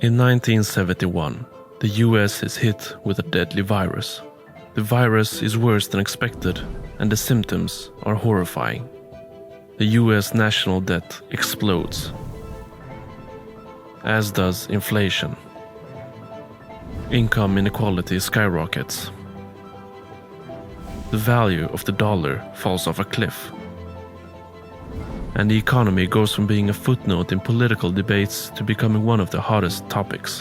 In 1971, the US is hit with a deadly virus. The virus is worse than expected, and the symptoms are horrifying. The US national debt explodes, as does inflation. Income inequality skyrockets. The value of the dollar falls off a cliff. And the economy goes from being a footnote in political debates to becoming one of the hottest topics.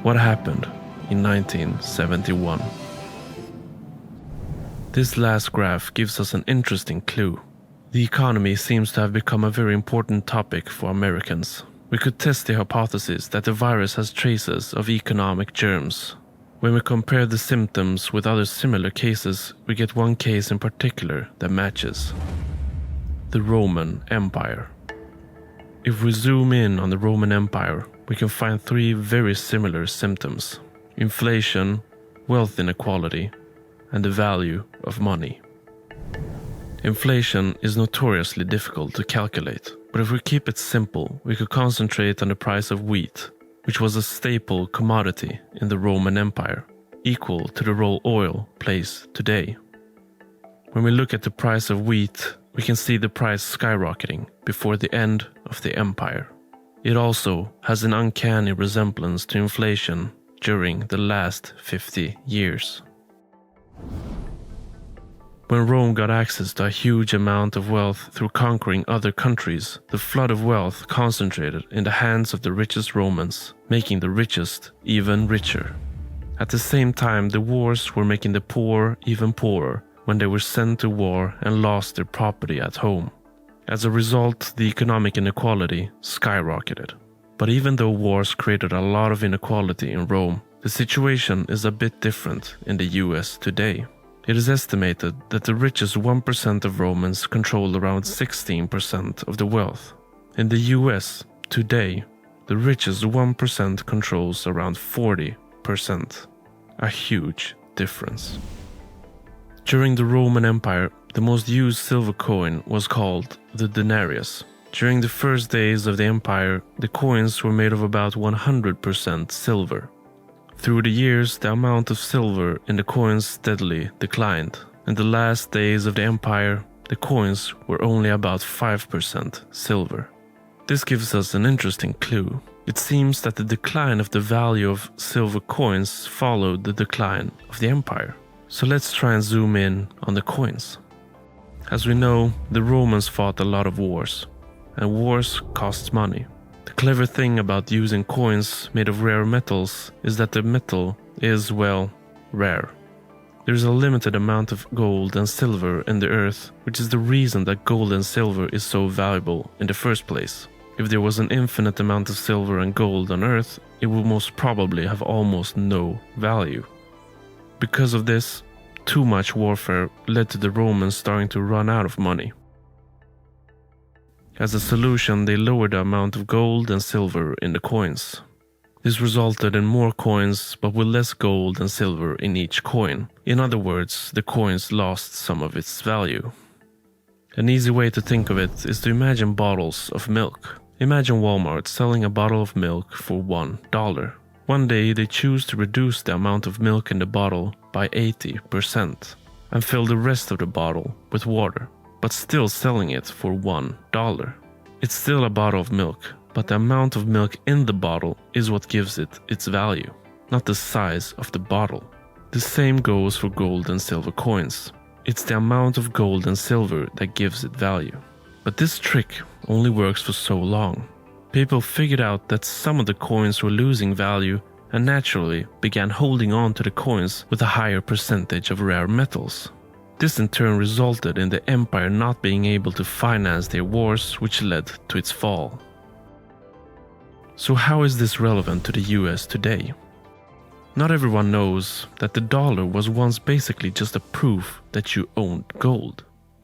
What happened in 1971? This last graph gives us an interesting clue. The economy seems to have become a very important topic for Americans. We could test the hypothesis that the virus has traces of economic germs. When we compare the symptoms with other similar cases, we get one case in particular that matches. The Roman Empire. If we zoom in on the Roman Empire, we can find three very similar symptoms: inflation, wealth inequality, and the value of money. Inflation is notoriously difficult to calculate, but if we keep it simple, we could concentrate on the price of wheat, which was a staple commodity in the Roman Empire, equal to the role oil plays today. When we look at the price of wheat, we can see the price skyrocketing before the end of the empire. It also has an uncanny resemblance to inflation during the last 50 years. When Rome got access to a huge amount of wealth through conquering other countries, the flood of wealth concentrated in the hands of the richest Romans, making the richest even richer. At the same time, the wars were making the poor even poorer when they were sent to war and lost their property at home. As a result, the economic inequality skyrocketed. But even though wars created a lot of inequality in Rome, the situation is a bit different in the US today. It is estimated that the richest 1% of Romans control around 16% of the wealth. In the US today, the richest 1% controls around 40%. A huge difference. During the Roman Empire, the most used silver coin was called the denarius. During the first days of the empire, the coins were made of about 100% silver. Through the years, the amount of silver in the coins steadily declined. In the last days of the empire, the coins were only about 5% silver. This gives us an interesting clue. It seems that the decline of the value of silver coins followed the decline of the empire. So let's try and zoom in on the coins. As we know, the Romans fought a lot of wars, and wars cost money. The clever thing about using coins made of rare metals is that the metal is, well, rare. There is a limited amount of gold and silver in the earth, which is the reason that gold and silver is so valuable in the first place. If there was an infinite amount of silver and gold on earth, it would most probably have almost no value. Because of this, too much warfare led to the Romans starting to run out of money. As a solution, they lowered the amount of gold and silver in the coins. This resulted in more coins, but with less gold and silver in each coin. In other words, the coins lost some of its value. An easy way to think of it is to imagine bottles of milk. Imagine Walmart selling a bottle of milk for $1. One day they choose to reduce the amount of milk in the bottle by 80% and fill the rest of the bottle with water, but still selling it for $1. It's still a bottle of milk, but the amount of milk in the bottle is what gives it its value, not the size of the bottle. The same goes for gold and silver coins. It's the amount of gold and silver that gives it value. But this trick only works for so long. People figured out that some of the coins were losing value and naturally began holding on to the coins with a higher percentage of rare metals. This in turn resulted in the empire not being able to finance their wars, which led to its fall. So how is this relevant to the US today? Not everyone knows that the dollar was once basically just a proof that you owned gold.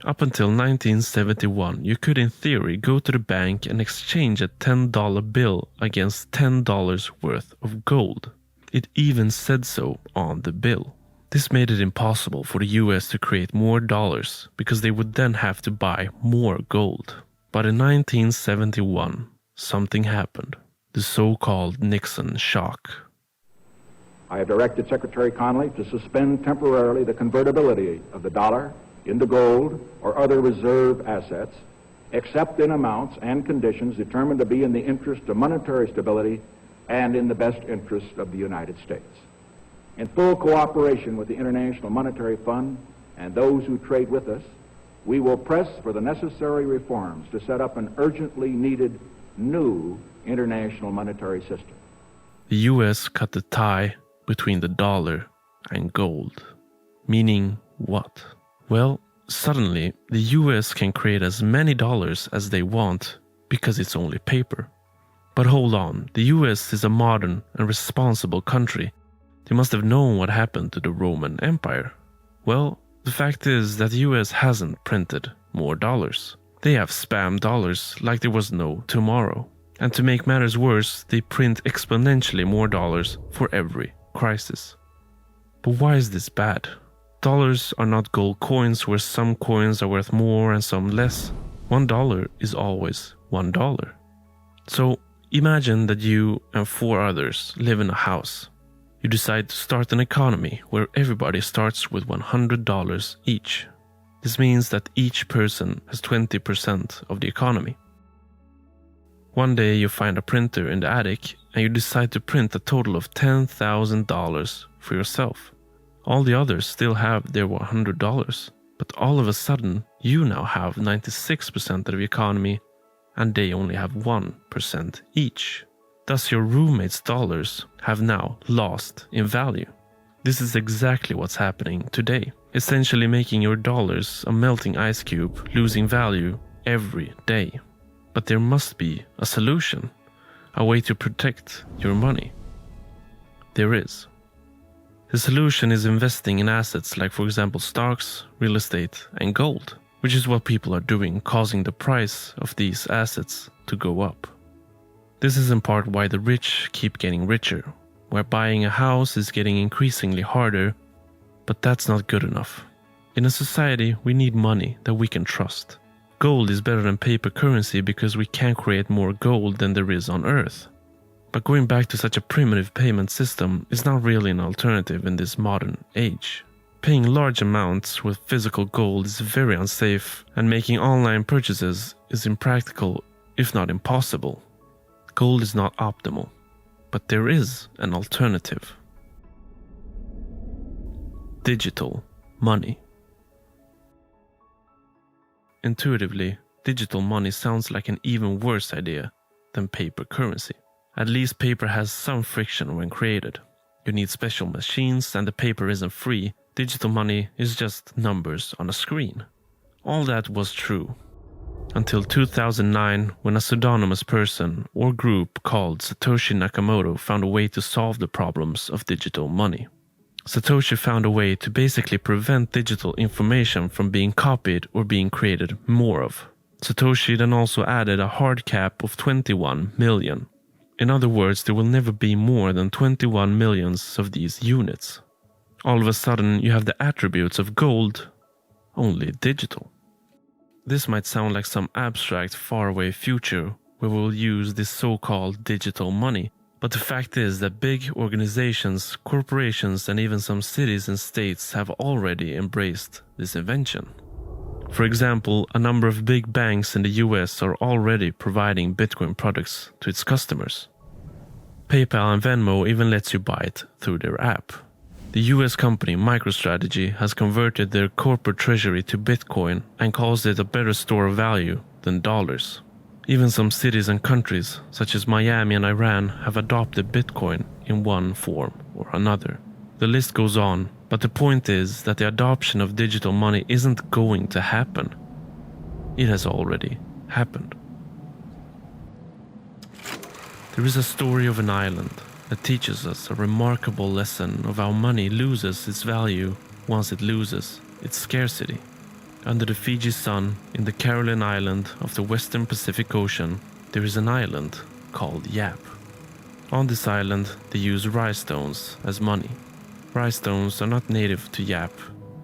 Up until 1971, you could in theory go to the bank and exchange a $10 bill against $10 worth of gold. It even said so on the bill. This made it impossible for the US to create more dollars because they would then have to buy more gold. But in 1971, something happened. the so-called Nixon shock. I have directed Secretary Connally to suspend temporarily the convertibility of the dollar into gold or other reserve assets, except in amounts and conditions determined to be in the interest of monetary stability and in the best interest of the United States. In full cooperation with the International Monetary Fund and those who trade with us, we will press for the necessary reforms to set up an urgently needed new international monetary system. The US cut the tie between the dollar and gold. Meaning what? Well, suddenly the US can create as many dollars as they want because it's only paper. But hold on, the US is a modern and responsible country. They must have known what happened to the Roman Empire. Well, the fact is that the US hasn't printed more dollars. They have spam dollars like there was no tomorrow. And to make matters worse, they print exponentially more dollars for every crisis. But why is this bad? Dollars are not gold coins where some coins are worth more and some less. $1 is always $1. So imagine that you and 4 others live in a house. You decide to start an economy where everybody starts with $100 each. This means that each person has 20% of the economy. One day you find a printer in the attic and you decide to print a total of $10,000 for yourself. All the others still have their $100, but all of a sudden you now have 96% of the economy and they only have 1% each. Thus your roommate's dollars have now lost in value. This is exactly what's happening today, essentially making your dollars a melting ice cube, losing value every day. But there must be a solution, a way to protect your money. There is. The solution is investing in assets like, for example, stocks, real estate, and gold, which is what people are doing, causing the price of these assets to go up. This is in part why the rich keep getting richer, where buying a house is getting increasingly harder, but that's not good enough. In a society, we need money that we can trust. Gold is better than paper currency because we can create more gold than there is on Earth. But going back to such a primitive payment system is not really an alternative in this modern age. Paying large amounts with physical gold is very unsafe, and making online purchases is impractical, if not impossible. Gold is not optimal, but there is an alternative. Digital money. Intuitively, digital money sounds like an even worse idea than paper currency. At least paper has some friction when created. You need special machines and the paper isn't free. Digital money is just numbers on a screen. All that was true. Until 2009, when a pseudonymous person or group called Satoshi Nakamoto found a way to solve the problems of digital money. Satoshi found a way to basically prevent digital information from being copied or being created more of. Satoshi then also added a hard cap of 21 million. In other words, there will never be more than 21 millions of these units. All of a sudden, you have the attributes of gold, only digital. This might sound like some abstract, faraway future where we'll use this so-called digital money, but the fact is that big organizations, corporations, and even some cities and states have already embraced this invention. For example, a number of big banks in the US are already providing Bitcoin products to its customers. PayPal and Venmo even lets you buy it through their app. The US company MicroStrategy has converted their corporate treasury to Bitcoin and calls it a better store of value than dollars. Even some cities and countries, such as Miami and Iran, have adopted Bitcoin in one form or another. The list goes on, but the point is that the adoption of digital money isn't going to happen. It has already happened. There is a story of an island that teaches us a remarkable lesson of how money loses its value once it loses its scarcity. Under the Fiji sun, in the Caroline Island of the Western Pacific Ocean, there is an island called Yap. On this island, they use rice stones as money. Rice stones are not native to Yap,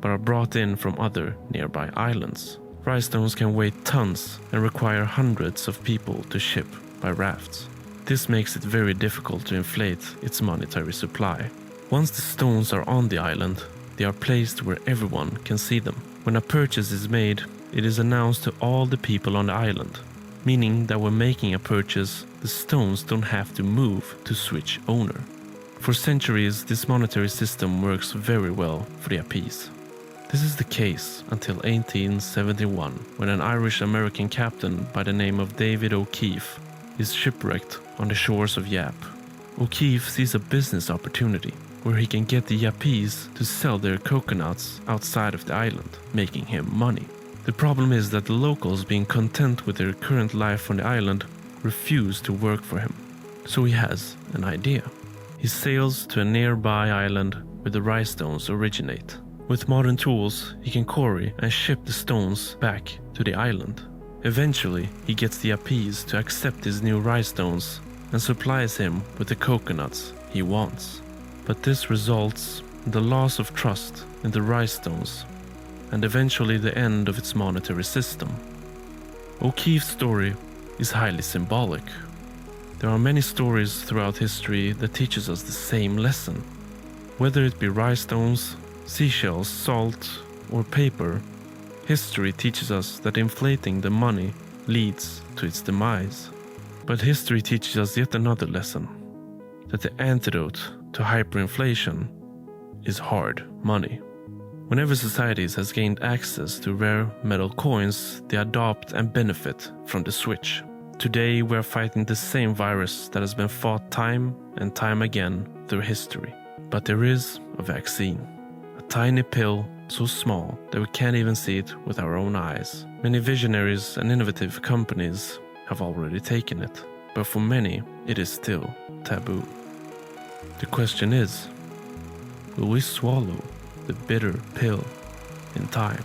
but are brought in from other nearby islands. Rice stones can weigh tons and require hundreds of people to ship by rafts. this makes it very difficult to inflate its monetary supply. Once the stones are on the island, they are placed where everyone can see them. When a purchase is made, it is announced to all the people on the island, meaning that when making a purchase, the stones don't have to move to switch owner. For centuries, this monetary system works very well for the Apis. This is the case until 1871, when an Irish-American captain by the name of David O'Keefe is shipwrecked on the shores of Yap. O'Keefe sees a business opportunity where he can get the Yapese to sell their coconuts outside of the island, making him money. The problem is that the locals, being content with their current life on the island, refuse to work for him. So he has an idea. He sails to a nearby island where the rice stones originate. With modern tools, he can quarry and ship the stones back to the island. Eventually, he gets the Apis to accept his new rice stones and supplies him with the coconuts he wants. But this results in the loss of trust in the rice stones and eventually the end of its monetary system. O'Keefe's story is highly symbolic. There are many stories throughout history that teaches us the same lesson. Whether it be rice stones, seashells, salt, or paper, history teaches us that inflating the money leads to its demise. But history teaches us yet another lesson, that the antidote to hyperinflation is hard money. Whenever societies has gained access to rare metal coins, they adopt and benefit from the switch. Today we are fighting the same virus that has been fought time and time again through history. But there is a vaccine. A tiny pill so small that we can't even see it with our own eyes. Many visionaries and innovative companies have already taken it, but for many it is still taboo. The question is, will we swallow the bitter pill in time?